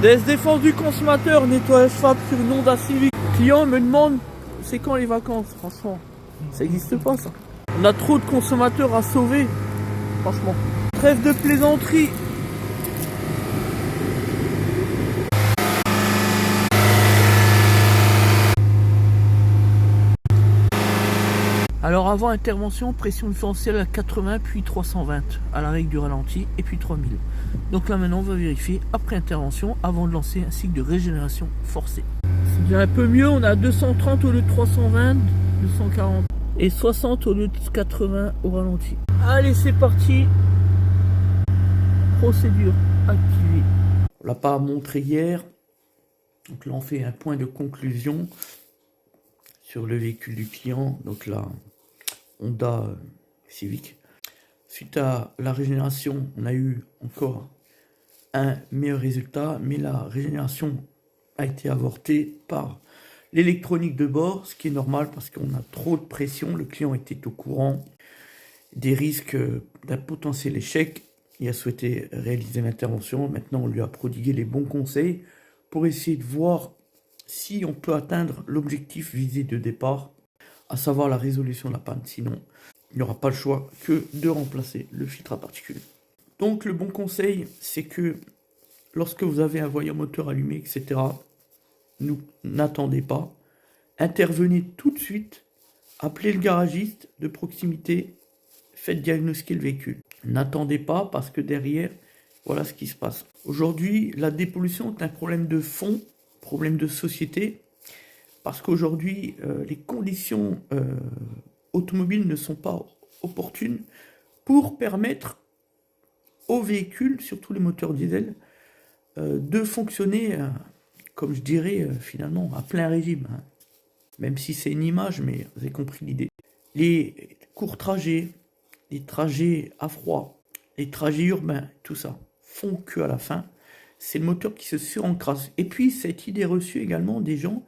DS Défense du consommateur, nettoyage FAB sur une Honda Civic. Le client me demande c'est quand les vacances, franchement. Ça n'existe pas ça. On a trop de consommateurs à sauver, franchement. Trêve de plaisanterie. Alors avant intervention, pression différentielle à 80 puis 320 à la règle du ralenti et puis 3000. Donc là maintenant on va vérifier après intervention avant de lancer un cycle de régénération forcée. C'est déjà un peu mieux, on a 230 au lieu de 320, 240 et 60 au lieu de 80 au ralenti. Allez c'est parti. Procédure activée. On l'a pas montré hier, donc là on fait un point de conclusion sur le véhicule du client, donc là Honda Civic. Suite à la régénération, on a eu encore un meilleur résultat, mais la régénération a été avortée par l'électronique de bord, ce qui est normal parce qu'on a trop de pression. Le client était au courant des risques d'un potentiel échec. Il a souhaité réaliser l'intervention. Maintenant, on lui a prodigué les bons conseils pour essayer de voir si on peut atteindre l'objectif visé de départ, à savoir la résolution de la panne. Sinon, il n'y aura pas le choix que de remplacer le filtre à particules. Donc le bon conseil, c'est que lorsque vous avez un voyant moteur allumé, etc., n'attendez pas, intervenez tout de suite, appelez le garagiste de proximité, faites diagnostiquer le véhicule. N'attendez pas parce que derrière, voilà ce qui se passe. Aujourd'hui, la dépollution est un problème de fond, problème de société, parce qu'aujourd'hui, les conditions automobiles ne sont pas opportunes pour permettre aux véhicules, surtout les moteurs diesel, de fonctionner, comme je dirais, finalement, à plein régime. Hein. Même si c'est une image, mais vous avez compris l'idée. Les courts trajets, les trajets à froid, les trajets urbains, tout ça, font que à la fin, c'est le moteur qui se surencrasse. Et puis, cette idée reçue également des gens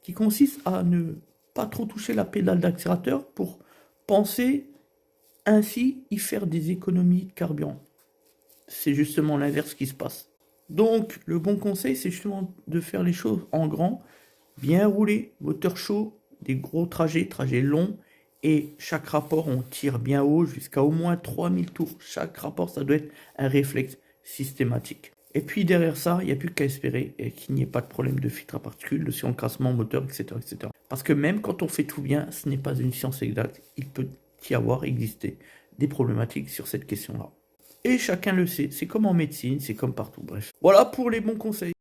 qui consiste à ne pas trop toucher la pédale d'accélérateur pour penser ainsi y faire des économies de carburant. C'est justement l'inverse qui se passe. Donc, le bon conseil, c'est justement de faire les choses en grand, bien rouler, moteur chaud, des gros trajets longs, et chaque rapport, on tire bien haut jusqu'à au moins 3000 tours. Chaque rapport, ça doit être un réflexe systématique. Et puis derrière ça, il n'y a plus qu'à espérer qu'il n'y ait pas de problème de filtre à particules, de surencrassement moteur, etc., etc. Parce que même quand on fait tout bien, ce n'est pas une science exacte. Il peut y avoir existé des problématiques sur cette question-là. Et chacun le sait, c'est comme en médecine, c'est comme partout, bref. Voilà pour les bons conseils.